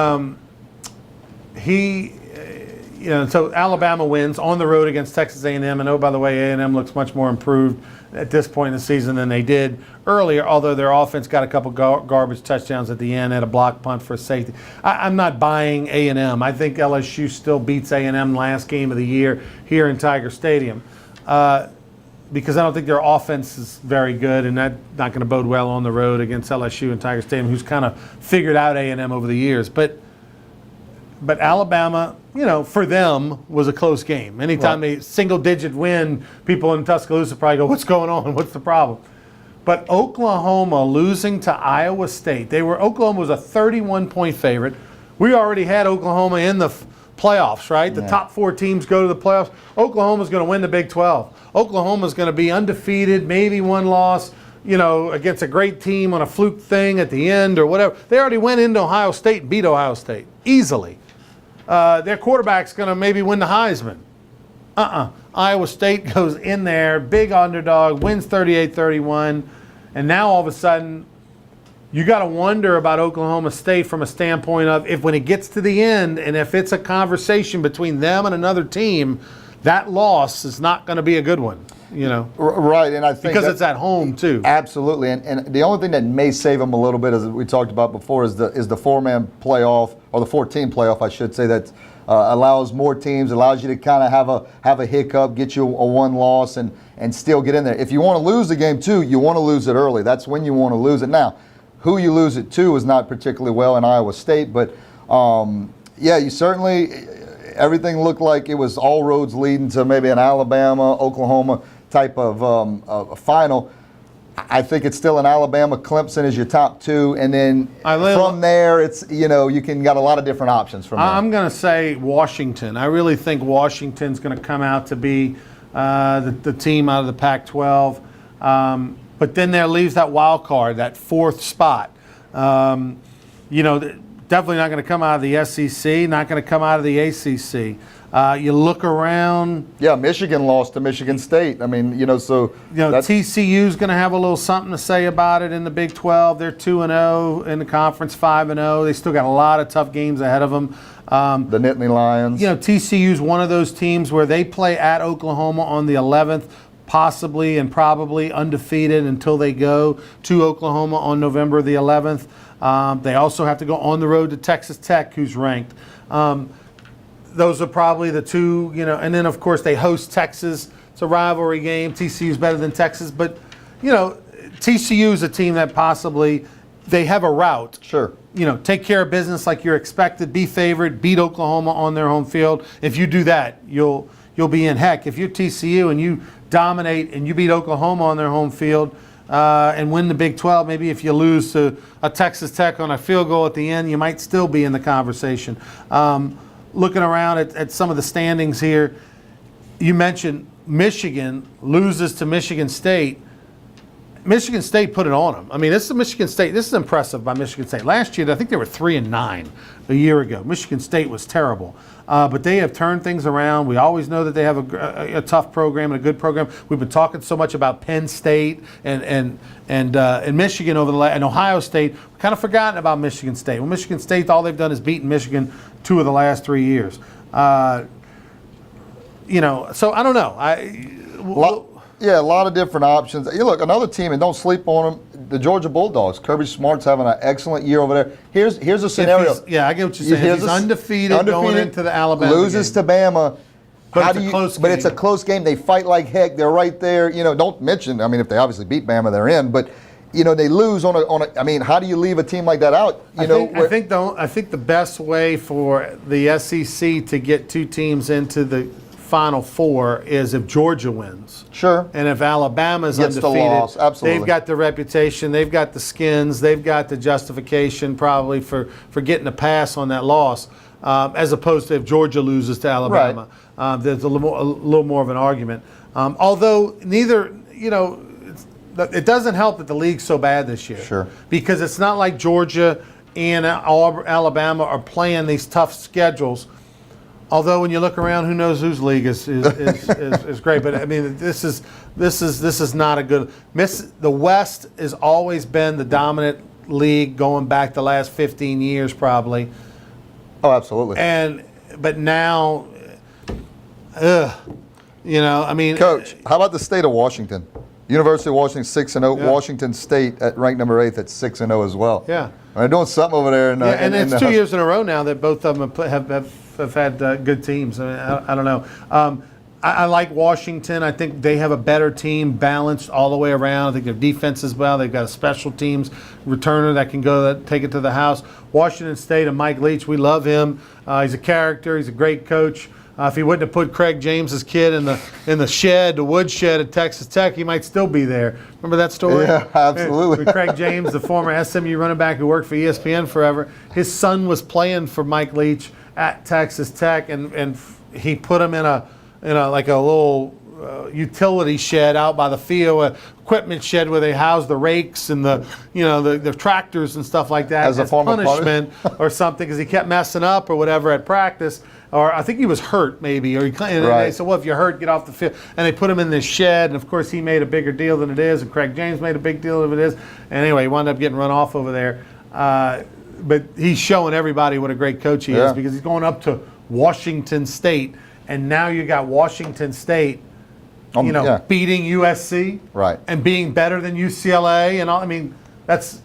So Alabama wins on the road against Texas A&M, and oh, by the way, A&M looks much more improved at this point in the season than they did earlier, although their offense got a couple garbage touchdowns at the end, had a block punt for a safety. I'm not buying A&M. I think LSU still beats A&M last game of the year here in Tiger Stadium because I don't think their offense is very good, and that's not going to bode well on the road against LSU and Tiger Stadium, who's kind of figured out A&M over the years. But Alabama, for them, was a close game. Anytime they single-digit win, people in Tuscaloosa probably go, what's going on? What's the problem? But Oklahoma losing to Iowa State. Oklahoma was a 31-point favorite. We already had Oklahoma in the playoffs, right? The top 4 teams go to the playoffs. Oklahoma's going to win the Big 12. Oklahoma's going to be undefeated, maybe 1 loss, against a great team on a fluke thing at the end or whatever. They already went into Ohio State and beat Ohio State easily. Their quarterback's going to maybe win the Heisman. Iowa State goes in there, big underdog, wins 38-31, and now all of a sudden you got to wonder about Oklahoma State from a standpoint of if when it gets to the end and if it's a conversation between them and another team, that loss is not going to be a good one, Right, and I think because it's at home too. Absolutely, and the only thing that may save them a little bit, as we talked about before, is the 4-man playoff, or the 14 playoff, I should say, that allows more teams, allows you to kind of have a hiccup, get you a 1 loss, and still get in there. If you want to lose the game too, you want to lose it early. That's when you want to lose it. Now, who you lose it to is not particularly well in Iowa State, but you certainly. Everything looked like it was all roads leading to maybe an Alabama, Oklahoma type of final. I think it's still an Alabama, Clemson is your top 2, and then from there, it's you can got a lot of different options from there. I'm going to say Washington. I really think Washington's going to come out to be the team out of the Pac-12, but then there leaves that wild card, that 4th spot. Definitely not going to come out of the SEC, not going to come out of the ACC. You look around. Yeah, Michigan lost to Michigan State. I mean, so TCU's going to have a little something to say about it in the Big 12. They're 2-0 in the conference, 5-0. They still got a lot of tough games ahead of them. The Nittany Lions. TCU's one of those teams where they play at Oklahoma on the 11th, possibly and probably undefeated until they go to Oklahoma on November the 11th. They also have to go on the road to Texas Tech, who's ranked. Those are probably the 2, and then of course they host Texas. It's a rivalry game. TCU's better than Texas, but TCU is a team that possibly they have a route. Sure. Take care of business like you're expected, be favored, beat Oklahoma on their home field. If you do that, you'll be in. Heck, if you're TCU and you dominate and you beat Oklahoma on their home field, and win the Big 12. Maybe if you lose to a Texas Tech on a field goal at the end, you might still be in the conversation. Looking around at some of the standings here, you mentioned Michigan loses to Michigan State. Michigan State put it on them. I mean, this is Michigan State. This is impressive by Michigan State. Last year, I think they were 3-9 a year ago. Michigan State was terrible. But they have turned things around. We always know that they have a tough program and a good program. We've been talking so much about Penn State and Michigan and Ohio State. We've kind of forgotten about Michigan State. Well, Michigan State, all they've done is beaten Michigan 2 of the last 3 years. So I don't know. A lot of different options. Look, another team, and don't sleep on them, the Georgia Bulldogs. Kirby Smart's having an excellent year over there. Here's a scenario. I get what you're saying. If he's undefeated going into the Alabama loses game. to Bama. But it's a close game. They fight like heck. They're right there. Don't mention, I mean, if they obviously beat Bama, they're in. But, they lose on a. I mean, how do you leave a team like that out? I think the best way for the SEC to get 2 teams into the Final Four is if Georgia wins. Sure. And if Alabama's Gets the undefeated, loss. Absolutely. They've got the reputation, they've got the skins, they've got the justification probably for getting a pass on that loss, as opposed to if Georgia loses to Alabama. Right. There's a little more of an argument. Although neither it doesn't help that the league's so bad this year. Sure. Because it's not like Georgia and Alabama are playing these tough schedules. Although when you look around, who knows whose league is great? But I mean, this is not a good. The West has always been the dominant league going back the last 15 years, probably. Oh, absolutely. But now, I mean, Coach, how about the state of Washington? University of Washington 6-0. Yeah. Washington State at ranked number 8 at 6-0 as well. Yeah. They're doing something over there. And it's 2 years in a row now that both of them have had good teams. I mean, I don't know. I like Washington. I think they have a better team, balanced all the way around. I think their defense is well. They've got a special teams returner that can take it to the house. Washington State and Mike Leach, we love him. He's a character. He's a great coach. If he wouldn't have put Craig James's kid in the shed, the wood shed at Texas Tech, he might still be there. Remember that story? Yeah, absolutely. With Craig James, the former SMU running back who worked for ESPN forever, his son was playing for Mike Leach at Texas Tech, and he put him in a little utility shed out by the field, an equipment shed where they house the rakes and the tractors and stuff like that As a form of punishment or something, because he kept messing up or whatever at practice. Or I think he was hurt, maybe. And they said, well, if you're hurt, get off the field. And they put him in this shed. And, of course, he made a bigger deal than it is. And Craig James made a big deal of it is. And anyway, he wound up getting run off over there. But he's showing everybody what a great coach he is, because he's going up to Washington State. And now you got Washington State, beating USC. Right. And being better than UCLA. And all. I mean, this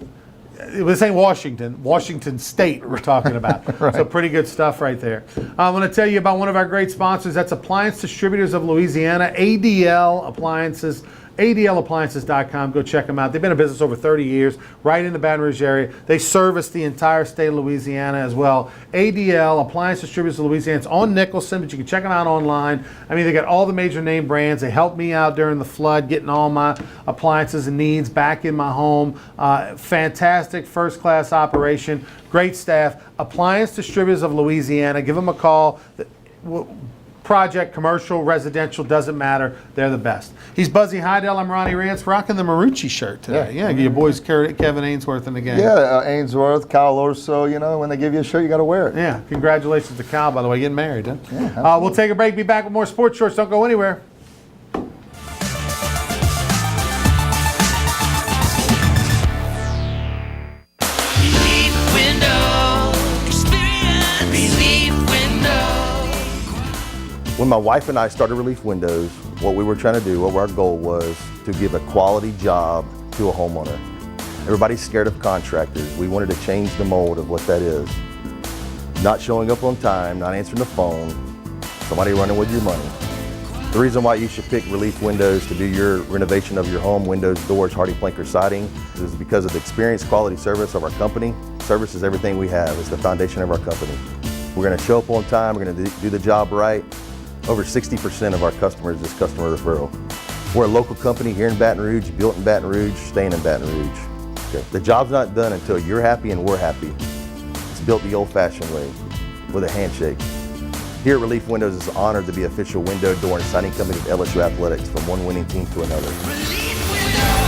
ain't Washington State we're talking about. Right. So pretty good stuff right there. I want to tell you about one of our great sponsors. That's Appliance Distributors of Louisiana, ADL Appliances. ADLappliances.com. Go check them out. They've been in business over 30 years, right in the Baton Rouge area. They service the entire state of Louisiana as well. ADL, Appliance Distributors of Louisiana. It's on Nicholson, but you can check them out online. I mean, they got all the major name brands. They helped me out during the flood, getting all my appliances and needs back in my home. Fantastic first-class operation. Great staff. Appliance Distributors of Louisiana. Give them a call. Project, commercial, residential, doesn't matter. They're the best. He's Buzzy Heidel. I'm Ronnie Rance, rocking the Marucci shirt today. Yeah, your boys Kevin Ainsworth in the game. Yeah, Ainsworth, Kyle Orso, when they give you a shirt, you got to wear it. Yeah, congratulations to Kyle, by the way, getting married. Huh? Yeah, we'll take a break, be back with more sports shorts. Don't go anywhere. Relief window. Experience Relief window. When my wife and I started Relief Windows, what we were trying to do, what our goal was to give a quality job to a homeowner. Everybody's scared of contractors. We wanted to change the mold of what that is. Not showing up on time, not answering the phone, somebody running with your money. The reason why you should pick Relief Windows to do your renovation of your home, windows, doors, hardy plank or siding, is because of the experience, quality service of our company. Service is everything we have. It's the foundation of our company. We're going to show up on time. We're going to do the job right. Over 60% of our customers is customer referral. We're a local company here in Baton Rouge, built in Baton Rouge, staying in Baton Rouge. Okay. The job's not done until you're happy and we're happy. It's built the old-fashioned way, with a handshake. Here at Relief Windows, it's an honor to be official window, door, and siding company of LSU Athletics, from one winning team to another. Relief windows.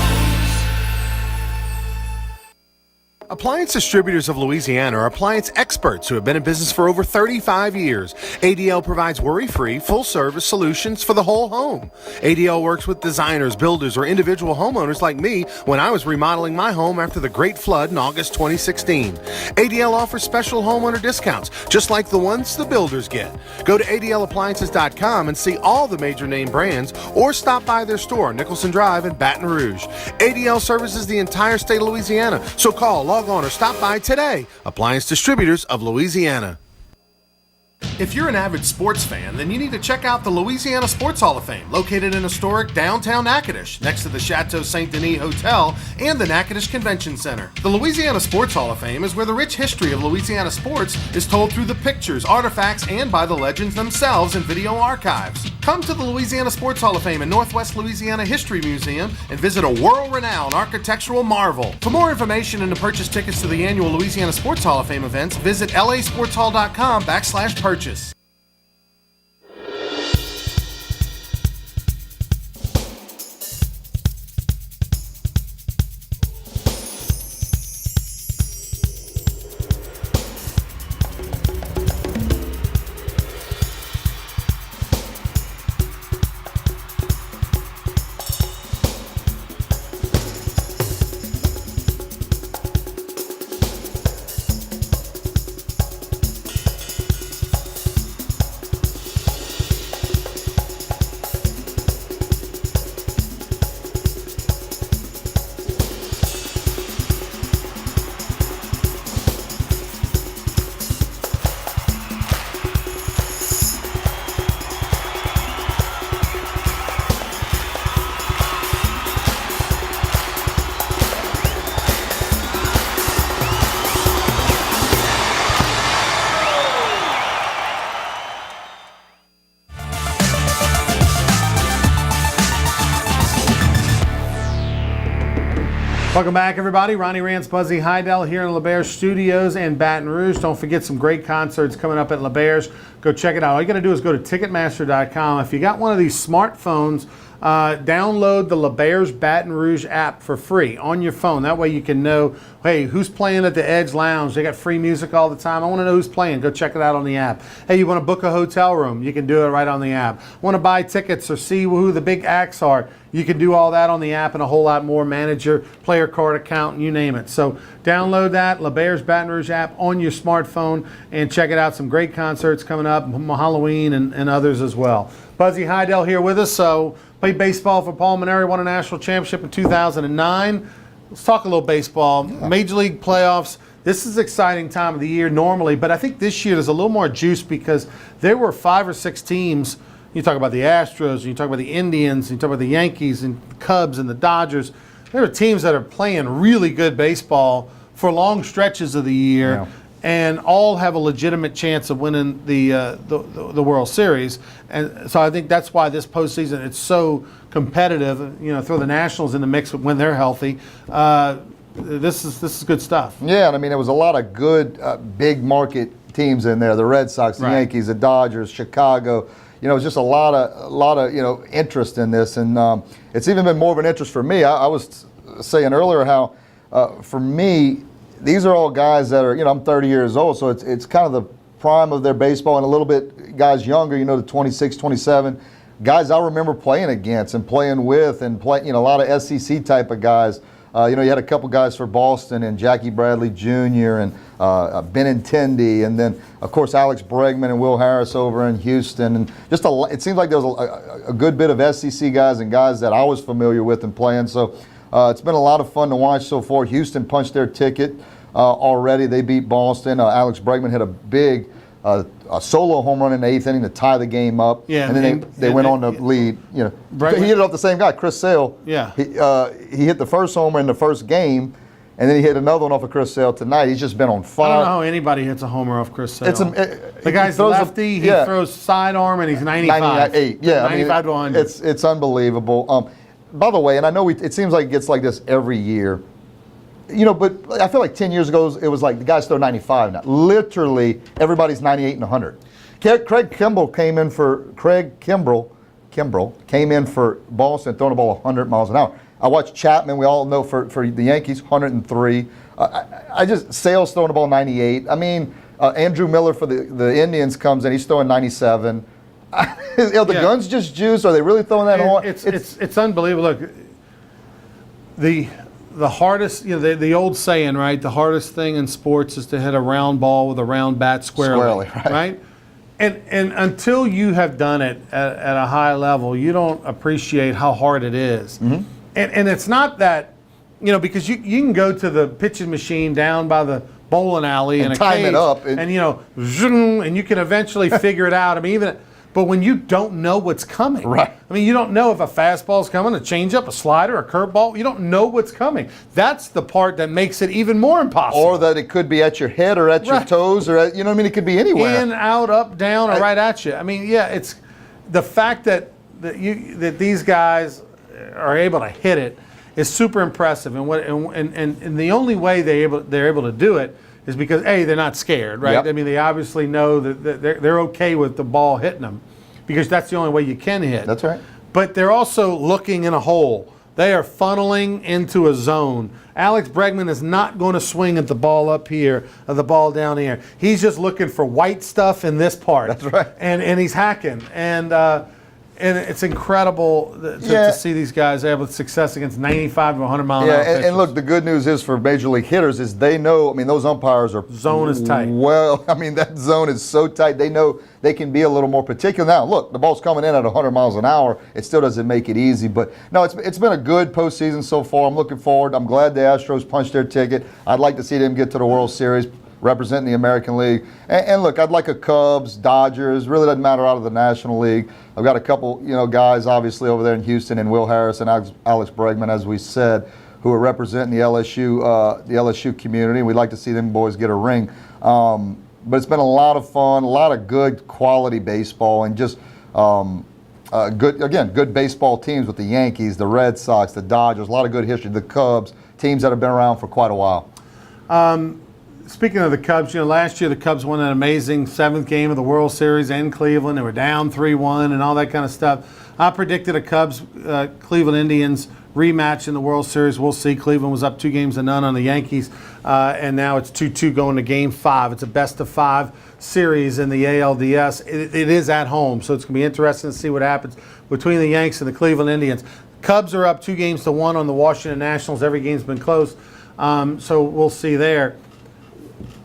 Appliance Distributors of Louisiana are appliance experts who have been in business for over 35 years. ADL provides worry-free, full-service solutions for the whole home. ADL works with designers, builders, or individual homeowners like me when I was remodeling my home after the Great Flood in August 2016. ADL offers special homeowner discounts, just like the ones the builders get. Go to ADLappliances.com and see all the major name brands, or stop by their store on Nicholson Drive in Baton Rouge. ADL services the entire state of Louisiana, so call, log on, or stop by today. Appliance Distributors of Louisiana. If you're an avid sports fan, then you need to check out the Louisiana Sports Hall of Fame, located in historic downtown Natchitoches, next to the Chateau St. Denis Hotel and the Natchitoches Convention Center. The Louisiana Sports Hall of Fame is where the rich history of Louisiana sports is told through the pictures, artifacts, and by the legends themselves in video archives. Come to the Louisiana Sports Hall of Fame and Northwest Louisiana History Museum and visit a world-renowned architectural marvel. For more information and to purchase tickets to the annual Louisiana Sports Hall of Fame events, visit lasportshall.com/purchase. Welcome back, everybody. Ronnie Rance, Buzzy Heidel here in LeBear Studios in Baton Rouge. Don't forget some great concerts coming up at LeBear's. Go check it out. All you got to do is go to Ticketmaster.com. If you got one of these smartphones, download the LeBear's Baton Rouge app for free on your phone. That way you can know, hey, who's playing at the Edge Lounge? They got free music all the time. I want to know who's playing. Go check it out on the app. Hey, you want to book a hotel room? You can do it right on the app. Want to buy tickets or see who the big acts are? You can do all that on the app and a whole lot more. Manage your player card account, you name it. So download that, LeBear's Baton Rouge app on your smartphone and check it out. Some great concerts coming up, Halloween and others as well. Buzzy Heidel here with us. So played baseball for Paul Maneri, won a national championship in 2009. Let's talk a little baseball. Major League playoffs. This is an exciting time of the year normally, but I think this year there's a little more juice because there were 5 or 6 teams. You talk about the Astros, and you talk about the Indians, and you talk about the Yankees and the Cubs and the Dodgers. There are teams that are playing really good baseball for long stretches of the year, and all have a legitimate chance of winning the World Series. And so I think that's why this postseason it's so competitive. You know, throw the Nationals in the mix when they're healthy. This is good stuff. Yeah, and I mean there was a lot of good big market teams in there. The Red Sox, the Yankees, the Dodgers, Chicago. You know, it's just a lot of interest in this, and it's even been more of an interest for me. I was saying earlier how for me these are all guys that are, I'm 30 years old, so it's kind of the prime of their baseball, and a little bit guys younger, the 26, 27 guys I remember playing against and playing with, and a lot of SEC type of guys. You had a couple guys for Boston, and Jackie Bradley Jr. and Benintendi, and then of course Alex Bregman and Will Harris over in Houston, and just it seems like there was a good bit of SEC guys and guys that I was familiar with and playing. So it's been a lot of fun to watch so far. Houston punched their ticket already. They beat Boston. Alex Bregman hit a big a solo home run in the 8th inning to tie the game up. Yeah, and then they went on to lead. Bregman, he hit it off the same guy, Chris Sale. Yeah, he hit the first homer in the first game, and then he hit another one off of Chris Sale tonight. He's just been on fire. I don't know how anybody hits a homer off Chris Sale. The guy's lefty. He throws sidearm, and he's 95. 98. Yeah, 95 to 100. It's unbelievable. By the way, and I know it seems like it gets like this every year. But I feel like 10 years ago it was like the guys throw 95 now. Literally everybody's 98 and 100. Craig Kimbrell came in for Boston, throwing the ball 100 miles an hour. I watched Chapman. We all know for the Yankees 103. Sale's throwing the ball 98. I mean, Andrew Miller for the Indians comes in. He's throwing 97. Are the guns just juice? Are they really throwing that on? It's unbelievable. Look, the hardest, the old saying, right? The hardest thing in sports is to hit a round ball with a round bat squarely, right? And until you have done it at a high level, you don't appreciate how hard it is. Mm-hmm. And it's not that, because you can go to the pitching machine down by the bowling alley and time cage, it up, and you can eventually figure it out. I mean, but when you don't know what's coming, right? I mean, you don't know if a fastball's coming, a changeup, a slider, a curveball. You don't know what's coming. That's the part that makes it even more impossible. Or that it could be at your head or at your toes, or it could be anywhere. In, out, up, down, or right at you. I mean, it's the fact that these guys are able to hit it is super impressive. And the only way they're able to do it is because they're not scared, right? Yep. I mean, they obviously know that they're okay with the ball hitting them, because that's the only way you can hit. That's right. But they're also looking in a hole. They are funneling into a zone. Alex Bregman is not going to swing at the ball up here or the ball down here. He's just looking for white stuff in this part. That's right. And he's hacking. And it's incredible to see these guys able to success against 95 to 100 mile an hour pitchers. And look, the good news is for major league hitters is they know. I mean, those umpires are zone is tight. Well, I mean that zone is so tight. They know they can be a little more particular. Now, look, the ball's coming in at 100 miles an hour. It still doesn't make it easy, but no, it's been a good postseason so far. I'm looking forward. I'm glad the Astros punched their ticket. I'd like to see them get to the World Series, representing the American League. And look, I'd like a Cubs, Dodgers, really doesn't matter out of the National League. I've got a couple, guys obviously over there in Houston, and Will Harris and Alex Bregman, as we said, who are representing the LSU community. We'd like to see them boys get a ring. But it's been a lot of fun, a lot of good quality baseball, and just good baseball teams with the Yankees, the Red Sox, the Dodgers, a lot of good history, the Cubs, teams that have been around for quite a while. Speaking of the Cubs, last year the Cubs won an amazing 7th game of the World Series in Cleveland. They were down 3-1 and all that kind of stuff. I predicted a Cubs-Cleveland Indians rematch in the World Series. We'll see. Cleveland was up 2-0 on the Yankees, and now it's 2-2 going to Game 5. It's a best-of-5 series in the ALDS. It is at home, so it's going to be interesting to see what happens between the Yanks and the Cleveland Indians. Cubs are up 2-1 on the Washington Nationals. Every game's been close, so we'll see there.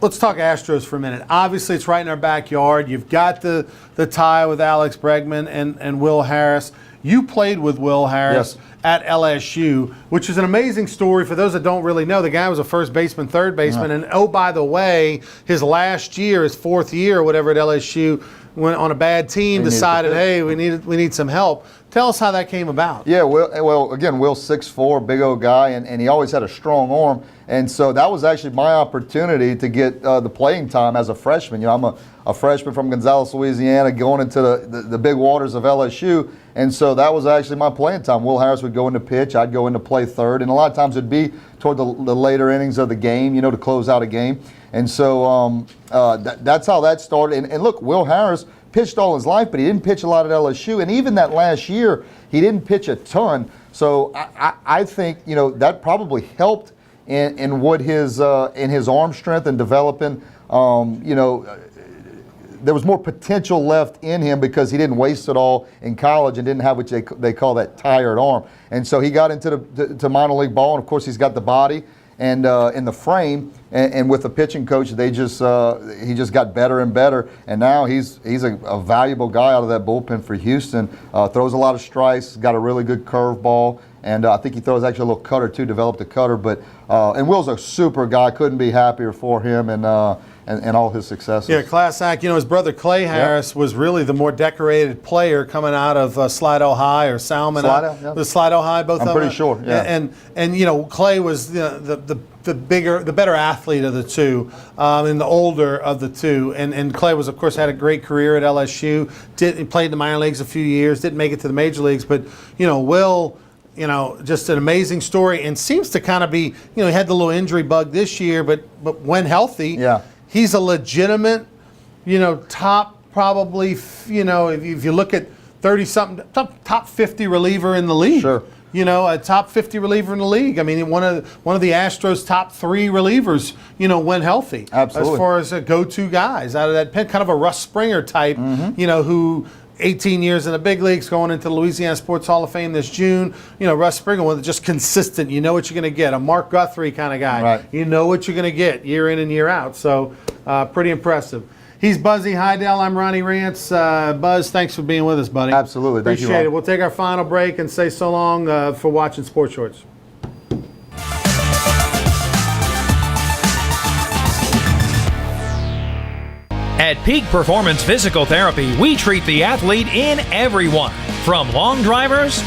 Let's talk Astros for a minute. Obviously, it's right in our backyard. You've got the tie with Alex Bregman and Will Harris. You played with Will Harris at LSU, which is an amazing story. For those that don't really know, the guy was a first baseman, third baseman, and oh, by the way, his last year, his 4th year or whatever at LSU, went on a bad team, decided, hey, we need some help. Tell us how that came about. Yeah, well, again, Will's 6'4", big old guy, and he always had a strong arm. And so that was actually my opportunity to get the playing time as a freshman. I'm a freshman from Gonzales, Louisiana, going into the big waters of LSU. And so that was actually my playing time. Will Harris would go into pitch, I'd go into play third. And a lot of times it'd be toward the later innings of the game, to close out a game. And so that's how that started. And look, Will Harris pitched all his life, but he didn't pitch a lot at LSU. And even that last year, he didn't pitch a ton. So I think, that probably helped in what his arm strength and developing. There was more potential left in him because he didn't waste it all in college and didn't have what they call that tired arm. And so he got into the minor league ball, and of course he's got the body and in the frame. And with the pitching coach, he just got better and better. And now he's a valuable guy out of that bullpen for Houston. Throws a lot of strikes, got a really good curveball. And I think he throws actually a little cutter too, developed a cutter. But and Will's a super guy. Couldn't be happier for him and all his successes. Yeah, class act. His brother Clay Harris was really the more decorated player coming out of Slido High or Salmon. Was Slido High, both of them? I'm pretty sure, yeah. And Clay was the better athlete of the two, and the older of the two. And Clay was, of course, had a great career at LSU. He played in the minor leagues a few years, didn't make it to the major leagues. But, Will, just an amazing story, and seems to kind of be, he had the little injury bug this year, but when healthy, he's a legitimate, top probably, if you look at 30-something, top 50 reliever in the league. Sure. A top 50 reliever in the league. I mean, one of the Astros' top 3 relievers, when healthy. Absolutely. As far as go-to guys out of that pen, kind of a Russ Springer type, who 18 years in the big leagues, going into the Louisiana Sports Hall of Fame this June. Russ Springer was just consistent. You know what you're going to get. A Mark Guthrie kind of guy. Right. You know what you're going to get year in and year out. So pretty impressive. He's Buzzy Heidel. I'm Ronnie Rance. Buzz, thanks for being with us, buddy. Absolutely. Thank you, Appreciate Ron. it. We'll take our final break and say so long for watching Sports Shorts. At Peak Performance Physical Therapy, we treat the athlete in everyone, from long drivers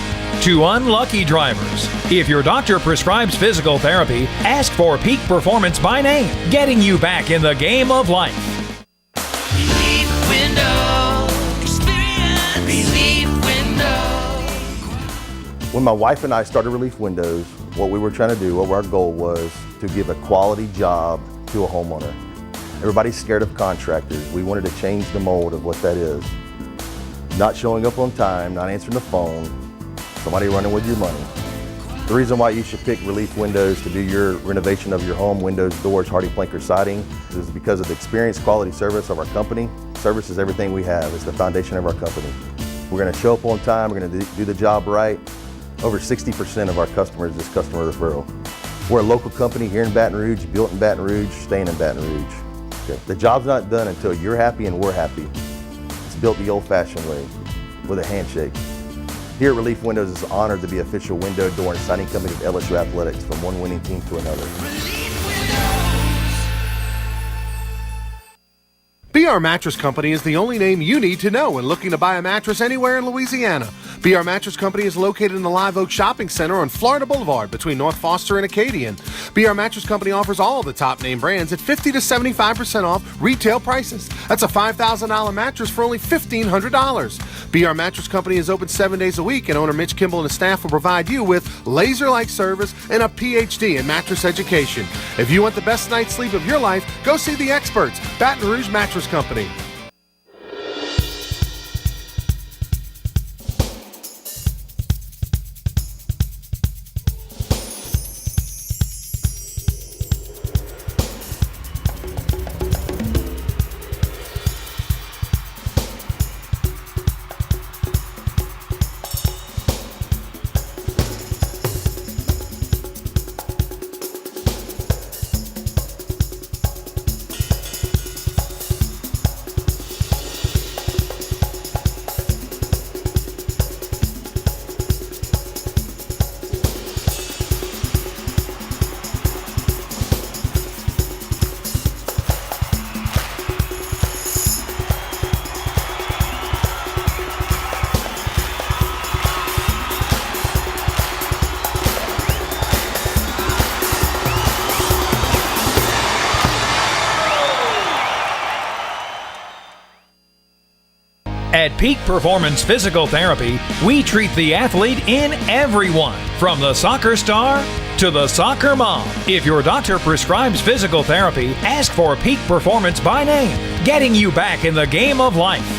to unlucky drivers. If your doctor prescribes physical therapy, ask for Peak Performance by name, getting you back in the game of life. Relief Window. Experience Relief Window. When my wife and I started Relief Windows, what we were trying to do, what our goal was to give a quality job to a homeowner. Everybody's scared of contractors. We wanted to change the mold of what that is. Not showing up on time, not answering the phone, somebody running with your money. The reason why you should pick Relief Windows to do your renovation of your home, windows, doors, Hardy Planker siding, is because of the experience, quality service of our company. Service is everything we have. It's the foundation of our company. We're going to show up on time. We're going to do the job right. Over 60% of our customers is customer referral. We're a local company here in Baton Rouge, built in Baton Rouge, staying in Baton Rouge. Okay. The job's not done until you're happy and we're happy. It's built the old-fashioned way, with a handshake. Here at Relief Windows is honored to be official window, door, and siding company of LSU Athletics, from one winning team to another. BR Mattress Company is the only name you need to know when looking to buy a mattress anywhere in Louisiana. BR Mattress Company is located in the Live Oak Shopping Center on Florida Boulevard between North Foster and Acadian. BR Mattress Company offers all the top name brands at 50 to 75% off retail prices. That's a $5,000 mattress for only $1,500. BR Mattress Company is open 7 days a week, and owner Mitch Kimball and his staff will provide you with laser-like service and a PhD in mattress education. If you want the best night's sleep of your life, go see the experts, Baton Rouge Mattress Company. At Peak Performance Physical Therapy, we treat the athlete in everyone, from the soccer star to the soccer mom. If your doctor prescribes physical therapy, ask for Peak Performance by name, getting you back in the game of life.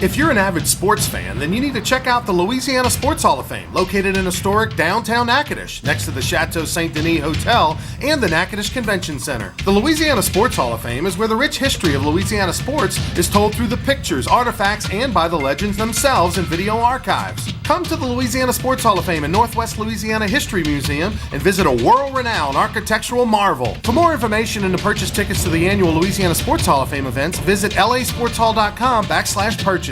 If you're an avid sports fan, then you need to check out the Louisiana Sports Hall of Fame, located in historic downtown Natchitoches, next to the Chateau St. Denis Hotel and the Natchitoches Convention Center. The Louisiana Sports Hall of Fame is where the rich history of Louisiana sports is told through the pictures, artifacts, and by the legends themselves in video archives. Come to the Louisiana Sports Hall of Fame and Northwest Louisiana History Museum and visit a world-renowned architectural marvel. For more information and to purchase tickets to the annual Louisiana Sports Hall of Fame events, visit lasportshall.com/purchase.